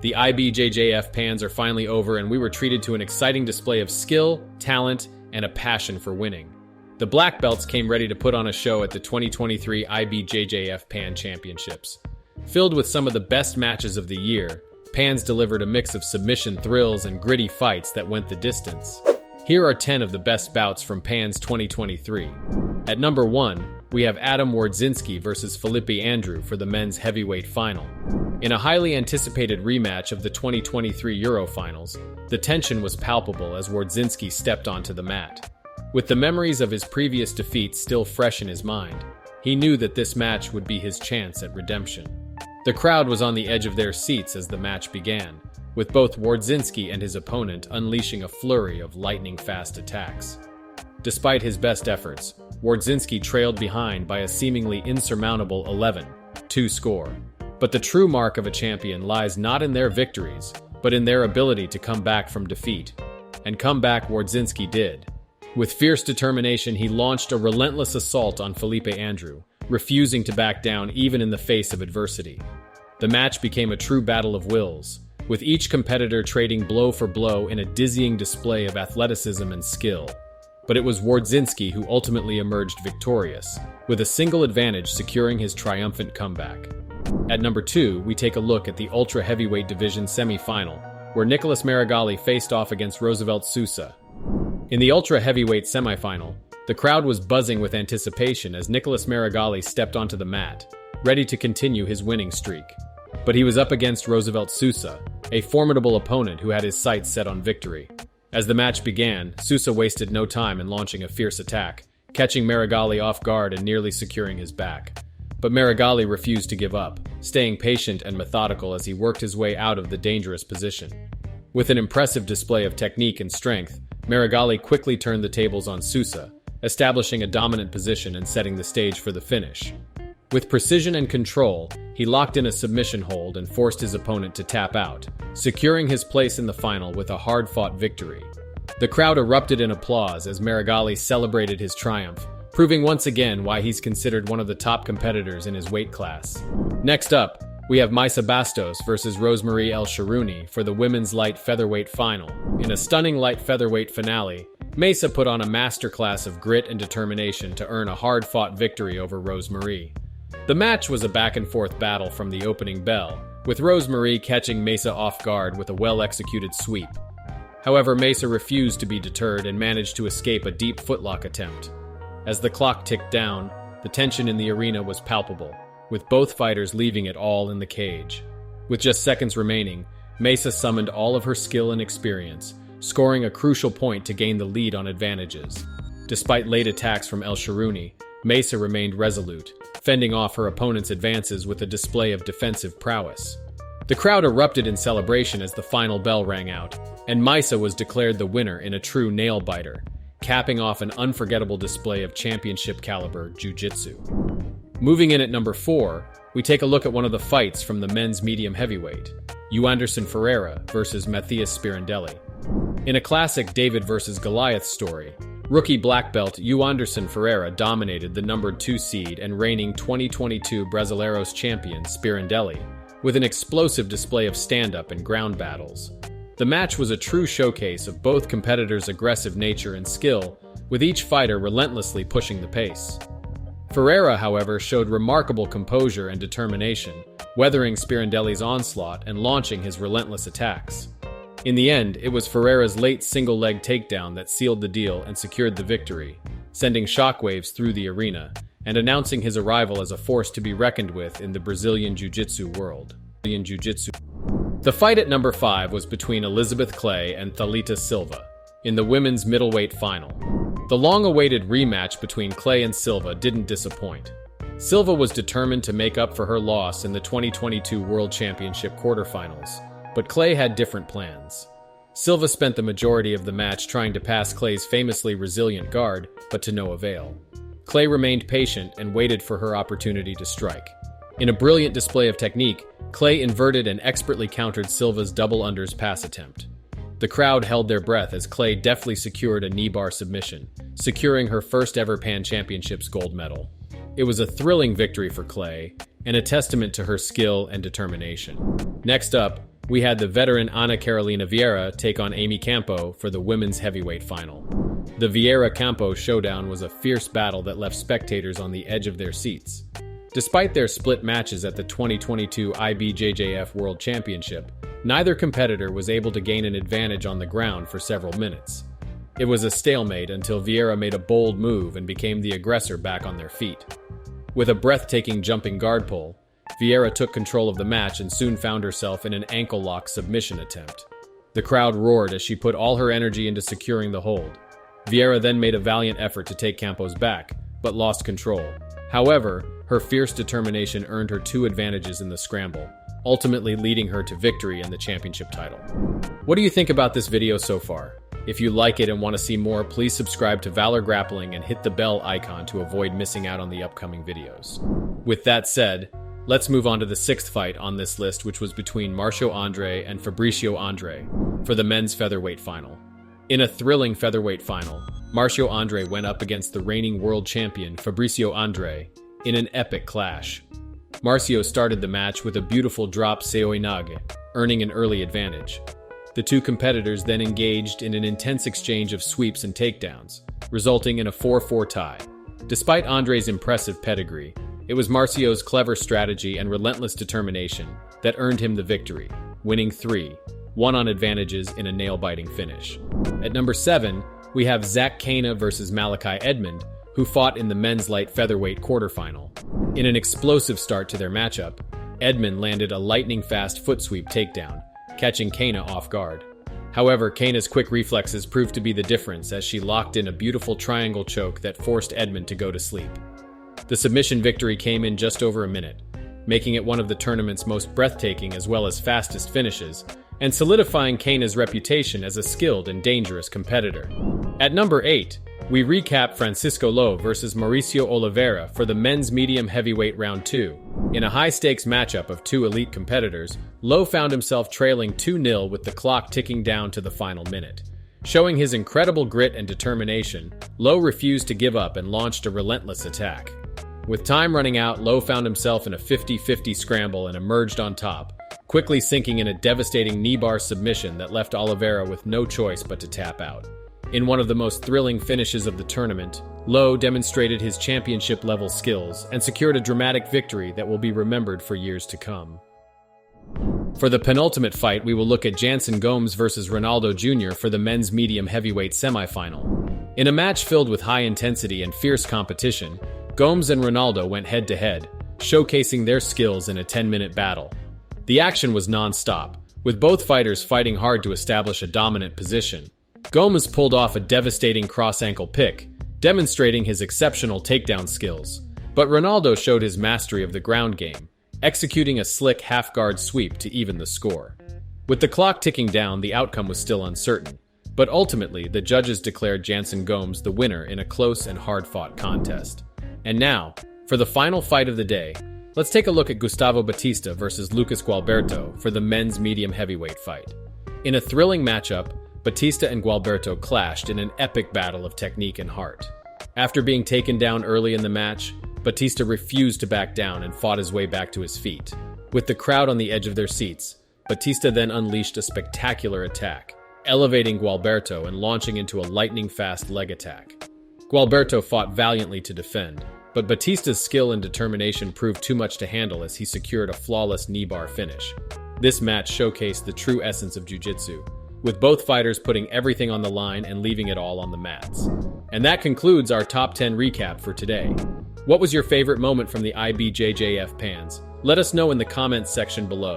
The IBJJF pans are finally over, and we were treated to an exciting display of skill, talent, and a passion for winning. The black belts came ready to put on a show at the 2023 IBJJF Pan Championships. Filled with some of the best matches of the year, Pans delivered a mix of submission thrills and gritty fights that went the distance. Here are 10 of the best bouts from Pans 2023. At number 1, we have Wardzinski versus Felipe Andrew for the men's heavyweight final. In a highly anticipated rematch of the 2023 Euro Finals, the tension was palpable as Wardzinski stepped onto the mat. With the memories of his previous defeats still fresh in his mind, he knew that this match would be his chance at redemption. The crowd was on the edge of their seats as the match began, with both Wardzinski and his opponent unleashing a flurry of lightning-fast attacks. Despite his best efforts, Wardzinski trailed behind by a seemingly insurmountable 11-2 score. But the true mark of a champion lies not in their victories, but in their ability to come back from defeat. And come back Wardzinski did. With fierce determination, he launched a relentless assault on Felipe Andrew, refusing to back down even in the face of adversity. The match became a true battle of wills, with each competitor trading blow for blow in a dizzying display of athleticism and skill. But it was Wardzinski who ultimately emerged victorious, with a single advantage securing his triumphant comeback. At number 2, we take a look at the ultra heavyweight division semi-final, where Nicholas Meregali faced off against Roosevelt Sousa. In the ultra heavyweight semi-final, the crowd was buzzing with anticipation as Nicholas Meregali stepped onto the mat, ready to continue his winning streak. But he was up against Roosevelt Sousa, a formidable opponent who had his sights set on victory. As the match began, Sousa wasted no time in launching a fierce attack, catching Meregali off guard and nearly securing his back. But Meregali refused to give up, staying patient and methodical as he worked his way out of the dangerous position. With an impressive display of technique and strength, Meregali quickly turned the tables on Sousa, establishing a dominant position and setting the stage for the finish. With precision and control, he locked in a submission hold and forced his opponent to tap out, securing his place in the final with a hard-fought victory. The crowd erupted in applause as Meregali celebrated his triumph, proving once again why he's considered one of the top competitors in his weight class. Next up, we have Mayssa Bastos versus Rosemary Sharouni for the women's light featherweight final. In a stunning light featherweight finale, Mayssa put on a masterclass of grit and determination to earn a hard-fought victory over Rosemary. The match was a back-and-forth battle from the opening bell, with Rosemary catching Mayssa off guard with a well-executed sweep. However, Mayssa refused to be deterred and managed to escape a deep footlock attempt. As the clock ticked down, the tension in the arena was palpable, with both fighters leaving it all in the cage. With just seconds remaining, Mayssa summoned all of her skill and experience, scoring a crucial point to gain the lead on advantages. Despite late attacks from Sharouni, Mayssa remained resolute, fending off her opponent's advances with a display of defensive prowess. The crowd erupted in celebration as the final bell rang out, and Mayssa was declared the winner in a true nail-biter, capping off an unforgettable display of championship-caliber jiu-jitsu. Moving in at number 4, we take a look at one of the fights from the men's medium heavyweight, Uanderson Ferreira versus Matheus Spirandelli. In a classic David versus Goliath story, rookie black belt Uanderson Ferreira dominated the number 2 seed and reigning 2022 Brasileiros champion Spirandelli with an explosive display of stand-up and ground battles. The match was a true showcase of both competitors' aggressive nature and skill, with each fighter relentlessly pushing the pace. Ferreira, however, showed remarkable composure and determination, weathering Spirandelli's onslaught and launching his relentless attacks. In the end, it was Ferreira's late single-leg takedown that sealed the deal and secured the victory, sending shockwaves through the arena and announcing his arrival as a force to be reckoned with in the Brazilian Jiu-Jitsu world. The fight at number 5 was between Elizabeth Clay and Thalyta Silva in the women's middleweight final. The long-awaited rematch between Clay and Silva didn't disappoint. Silva was determined to make up for her loss in the 2022 World Championship quarterfinals, but Clay had different plans. Silva spent the majority of the match trying to pass Clay's famously resilient guard, but to no avail. Clay remained patient and waited for her opportunity to strike. In a brilliant display of technique, Clay inverted and expertly countered Silva's double unders pass attempt. The crowd held their breath as Clay deftly secured a knee bar submission, securing her first ever Pan Championships gold medal. It was a thrilling victory for Clay, and a testament to her skill and determination. Next up, we had the veteran Caroline Viera take on Amy Campo for the women's heavyweight final. The Viera-Campo showdown was a fierce battle that left spectators on the edge of their seats. Despite their split matches at the 2022 IBJJF World Championship, neither competitor was able to gain an advantage on the ground for several minutes. It was a stalemate until Viera made a bold move and became the aggressor back on their feet. With a breathtaking jumping guard pull, Viera took control of the match and soon found herself in an ankle-lock submission attempt. The crowd roared as she put all her energy into securing the hold. Viera then made a valiant effort to take Campo's back, but lost control. However, her fierce determination earned her 2 advantages in the scramble, ultimately leading her to victory and the championship title. What do you think about this video so far? If you like it and want to see more, please subscribe to Valor Grappling and hit the bell icon to avoid missing out on the upcoming videos. With that said, let's move on to the 6th fight on this list, which was between Marcio Andrey and Fabricio Andrey for the men's featherweight final. In a thrilling featherweight final, Marcio Andrey went up against the reigning world champion Fabricio Andrey in an epic clash. Marcio started the match with a beautiful drop seoinage, earning an early advantage. The two competitors then engaged in an intense exchange of sweeps and takedowns, resulting in a 4-4 tie. Despite Andrey's impressive pedigree, it was Marcio's clever strategy and relentless determination that earned him the victory, winning 3-1 on advantages in a nail-biting finish. At number 7, we have Kaina versus Malachi Edmond, who fought in the men's light featherweight quarterfinal. In an explosive start to their matchup, Edmond landed a lightning-fast foot sweep takedown, catching Kaina off guard. However, Kaina's quick reflexes proved to be the difference as she locked in a beautiful triangle choke that forced Edmond to go to sleep. The submission victory came in just over a minute, making it one of the tournament's most breathtaking as well as fastest finishes, and solidifying Kaina's reputation as a skilled and dangerous competitor. At number 8, we recap Francisco Lo versus Mauricio Oliveira for the men's medium heavyweight round 2. In a high-stakes matchup of 2 elite competitors, Lo found himself trailing 2-0 with the clock ticking down to the final minute. Showing his incredible grit and determination, Lo refused to give up and launched a relentless attack. With time running out, Lo found himself in a 50-50 scramble and emerged on top, quickly sinking in a devastating knee bar submission that left Oliveira with no choice but to tap out. In one of the most thrilling finishes of the tournament, Lo demonstrated his championship-level skills and secured a dramatic victory that will be remembered for years to come. For the penultimate fight, we will look at Jansen Gomes versus Ronaldo Jr. for the men's medium heavyweight semifinal. In a match filled with high intensity and fierce competition, Gomes and Ronaldo went head-to-head, showcasing their skills in a 10-minute battle. The action was non-stop, with both fighters fighting hard to establish a dominant position. Gomes pulled off a devastating cross-ankle pick, demonstrating his exceptional takedown skills, but Ronaldo showed his mastery of the ground game, executing a slick half-guard sweep to even the score. With the clock ticking down, the outcome was still uncertain, but ultimately the judges declared Jansen Gomes the winner in a close and hard-fought contest. And now, for the final fight of the day, let's take a look at Gustavo Batista versus Lucas Gualberto for the men's medium heavyweight fight. In a thrilling matchup, Batista and Gualberto clashed in an epic battle of technique and heart. After being taken down early in the match, Batista refused to back down and fought his way back to his feet. With the crowd on the edge of their seats, Batista then unleashed a spectacular attack, elevating Gualberto and launching into a lightning-fast leg attack. Gualberto fought valiantly to defend, but Batista's skill and determination proved too much to handle as he secured a flawless knee bar finish. This match showcased the true essence of jiu-jitsu, with both fighters putting everything on the line and leaving it all on the mats. And that concludes our top 10 recap for today. What was your favorite moment from the IBJJF pans? Let us know in the comments section below.